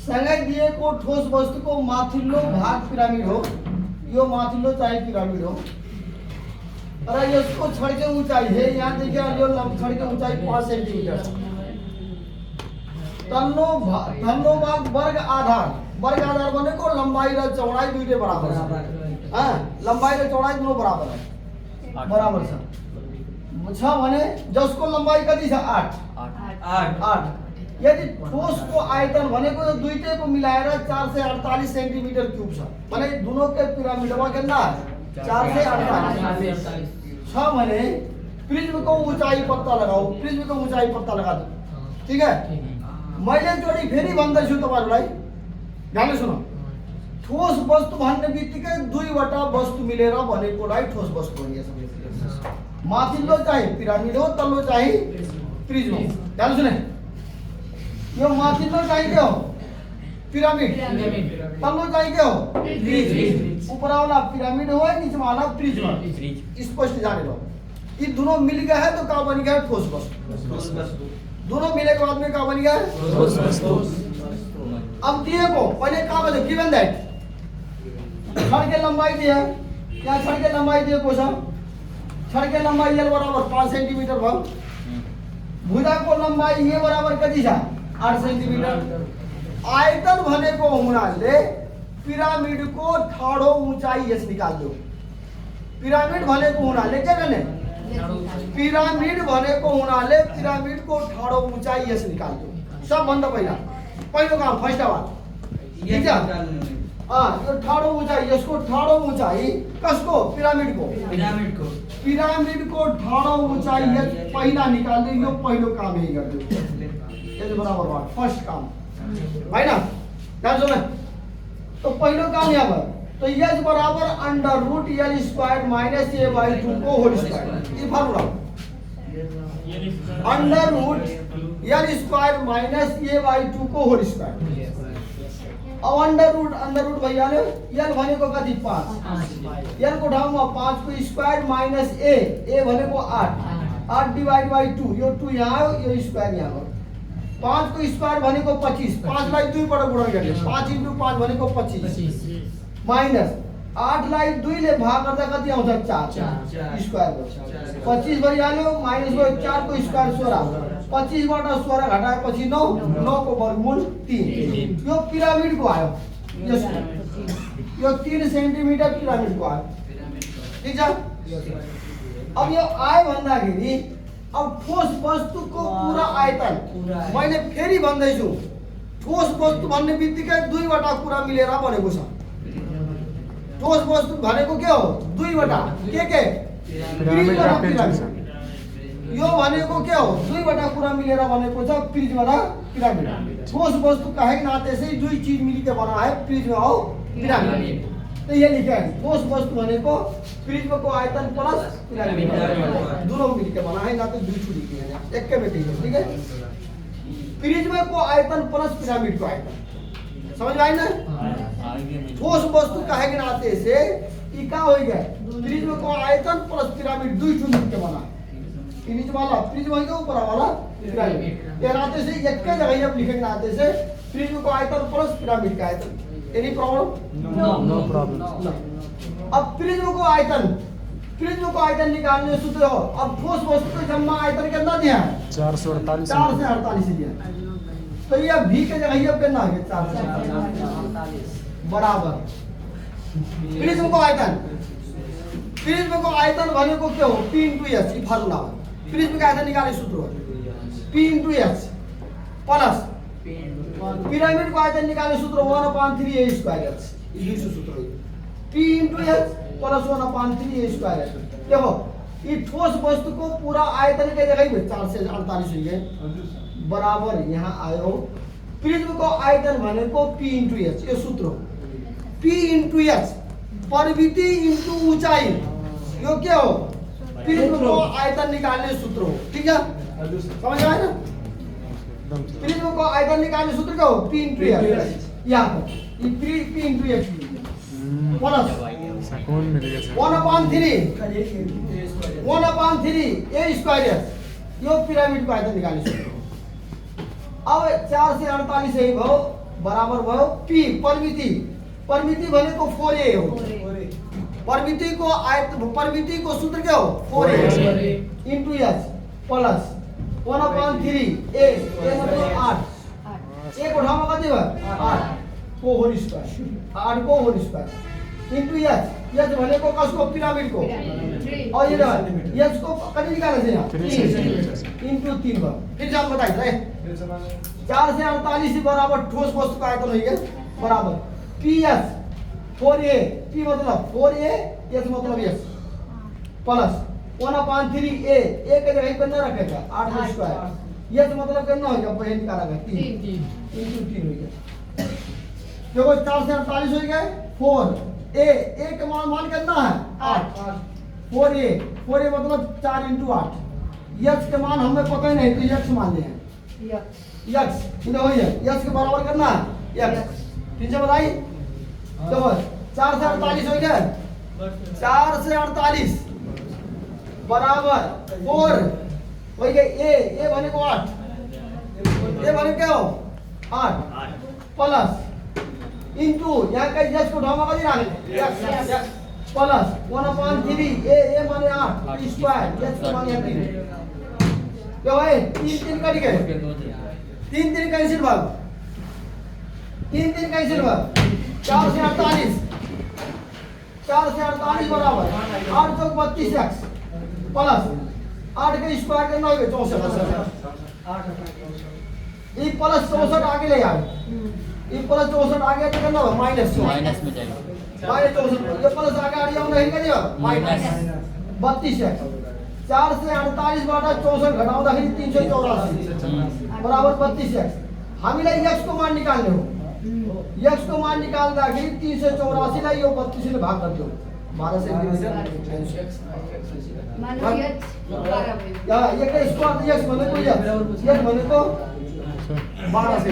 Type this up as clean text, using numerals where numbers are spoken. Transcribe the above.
संगे दिए को ठोस वस्तु को माथिल्लो भाग पिरामिड हो, यो माथिल्लो चाहे पिरामिड हो। अरे इसको छड़ के ऊंचाई है, यहाँ देखिए जो छड़ के ऊंचाई 5 सेंटीमीटर। तन्नो भाग वर्ग आधार बने को लंबाई और चौड़ाई दुइटे बराबर है। हां, लंबाई और चौड़ाई दोनों बराबर है, बराबर से। मुझा माने जसको लंबाई कदी से 8 यदि ठोस को आयतन भने को दुईटे को मिलाएर 4 से 48 सेंटीमीटर क्यूब छ भने दोनों के पिरामिडमा कितना 4 से 48 छ भने प्रिज्म को ऊंचाई पत्ता लगाओ, प्रिज्म को ऊंचाई पत्ता लगा दो। ठीक है, मैले जोडी फेरि भन्दैछु तपाईहरुलाई, ध्यानले सुनो। ठोस वस्तु भन्ने बित्तिकै दुईवटा वस्तु मिलेर बनेकोलाई ठोस वस्तु भनिन्छ। माथिल्लो चाहिँ पिरामिड हो, तल्लो चाहिँ प्रिज्म हो। ध्यान सुने, यो माथिल्लो चाहिँ के हो पिरामिड, तल्लो चाहिँ के हो प्रिज्म। ऊपर वाला पिरामिड हो, नीचे वाला प्रिज्म। स्पष्ट जाने लो, ये दोनों मिल गए हैं तो क्या बन गया ठोस वस्तु। दोनों मिले के बाद में क्या बन गया ठोस वस्तु। अब दिए को पहले क्या बता गिवन दैट छड़ के लंबाई दिया, क्या छड़ के लंबाई दिए को सब छड़ के लंबाई ये बराबर 5 सेंटीमीटर भाग भुजा को लंबाई ये बराबर कति छ 8 सेंटीमीटर। आयतन भने को हुनाले पिरामिड को ठाडो ऊंचाई यस निकाल दो। पिरामिड भने को हुनाले के भने पिरामिड भने को हुनाले पिरामिड को ठाडो ऊंचाई यस निकाल दो। सब भन्दा पहिलो काम फर्स्ट बात ठीक है। यो ठाडो ऊंचाई, यसको ठाडो ऊंचाई कसको पिरामिड को ठाडो ऊंचाई ये पहिला निकाल दो। यो पहिलो काम यही कर दो, ये बराबर बात फर्स्ट काम भाई ना। ध्यान सुनो, तो पहिलो काम यहाँ पर तो यस बराबर under root L square minus A by 2 को होल स्क्वायर। ये formula under root L square minus A by 2 को होल स्क्वायर। अब अंडर रूट भैया ने एल भने को कति 5, एल को ठाउँमा 5 को स्क्वायर माइनस ए भने को 8 डिवाइड बाई 2। यो 2 यहाँ आयो, यो स्क्वायर यहाँ हो। 5 को स्क्वायर भने को 25, 5 लाई 2 बाट गुणा गर्ने 5 * 5 भने को 25 माइनस 8 लाई 2 ले भाग गर्दा कति आउँछ 4 स्क्वायर को 25 भइहाल्यो माइनस को 4 को स्क्वायर 16, 25 बाट 16 घटाएपछि 9 को वर्गमूल 3। यो पिरामिड को आयो, यो 3 सेन्टिमिटर पिरामिड को आयो। ठीक छ, अब यो आयो भन्दाखेरि अब ठोस वस्तु को पूरा आयतन मैले फेरि भन्दैछु। ठोस वस्तु भन्ने बित्तिकै दुईवटा कुरा मिलेर बनेको छ। ठोस वस्तु भनेको के हो दुईवटा के पिरामिड र पिरामिड। यो भनेको के हो दुईवटा कुरा मिलेर बनेको छ प्रिज्म र पिरामिड। ठोस वस्तु कहे के नाते से दुई चीज मिलके बना है प्रिज्म और पिरामिड। तो ये लिखा है ठोस वस्तु भनेको प्रिज्म को आयतन प्लस पिरामिड दोनों मिलके बना है, ना तो दुई छुरी के हैं एक के में। ठीक है, प्रिज्म को आयतन प्लस पिरामिड को आयतन, समझ में आई ना। ठोस वस्तु कहे के नाते से ई का हो गया प्रिज्म को आयतन प्लस पिरामिड दुई छुरी के बना। नीचे वाला प्रिज्म है, ऊपर वाला पिरामिड। ये नाते से एक के जगह अब लिखे के नाते से प्रिज्म को आयतन प्लस पिरामिड का आयतन। Any problem? No problem. अब प्रिज्म को आयतन निकालने सूत्र हो। अब ठोस वस्तु का जम्मा आयतन कितना दिया है 448 दिया। तो ये v के जगह ये कितना है 448 बराबर प्रिज्म को आयतन भने को क्या हो p * s। ये फार्मूला हो प्रिज्म का आयतन निकालने सूत्र हो p * s प्लस पिरामिड को आयतन निकालने सूत्र 1/3 a स्क्वायर। ये सूत्र है p * s plus 1/3 a square. देखो ये ठोस वस्तु को पूरा आयतन के जगह में 4 से 48 हुई है बराबर यहाँ आयो। प्रिज्म को आयतन भने को p * s। ये सूत्र p * s परिमिति इंटू ऊंचाई। यो क्या हो प्रिज्म को आयतन निकालने सूत्र हो। ठीक है, समझ आया ना। प्रिज्म को आयतन निकालने सूत्र क्या हो p * s। यहाँ पर ये p * s plus 1/3 a square. Yo pyramid को आयतन निकालने सूत्र। अब 4 से 48 है भाव बराबर भाव P परिमिति परिमिति भने को 4a हो परिमिति को सूत्र क्या हो 4a into h plus 1/3 a मतलब 8 a को ठाउँमा कति भयो 8 को होल स्क्वायर 8 को होल स्क्वायर into h भनेको कसको पिरामिड को और ये h को कति निकाल्नु छ यहाँ 3 into 3 भयो फिर से हम बताइए है 4 से 48 बराबर ठोस वस्तु का आयतन है बराबर PS 4a P मतलब 4a S मतलब S प्लस 1/3 a के जगह पर न रखेगा 8 स्क्वायर S मतलब कितना हो गया पहले निकाला गया 3 into 3 हो गया देखो 4 से 48 हो गए 4 a का मान कितना है 8 4a मतलब 4 into 8 x के मान हमें पता ही नहीं तो x मान ले हैं x इधर हो गया x के बराबर करना है x ठीक है बताइए तो 4 से 48 हो गया 4 से 48 बराबर 4 हो गया a बने को 8 a बने क्या हो 8 प्लस इनटू यहाँ का x को ढामा कर दिया x प्लस 1/3 a माने 8 स्क्वायर x को माने 3 क्या है 3 कट गए 3 कैंसिल भाग 3 कैंसिल भाग 4 से 48 बराबर 8 चौक 32 x प्लस 8 का स्क्वायर करना होगा 64 ये प्लस 64 आगे ले आओ ये प्लस 64 आगे तो करना होगा माइनस में जाएगा माइनस 64 ये प्लस आगे आ रही है नहीं करियो माइनस 32 x 4 से 48 बटा 64 घटाउँदाखेरि 384 बराबर 32 x हामीलाई x को मान निकाल्ने हो x को मान निकाल्दाखेरि 384 लाई यो 32 ले भाग गरिदियो 12 से मानो x बराबर या एक स्क्वायर x भनेको x भनेको 12 से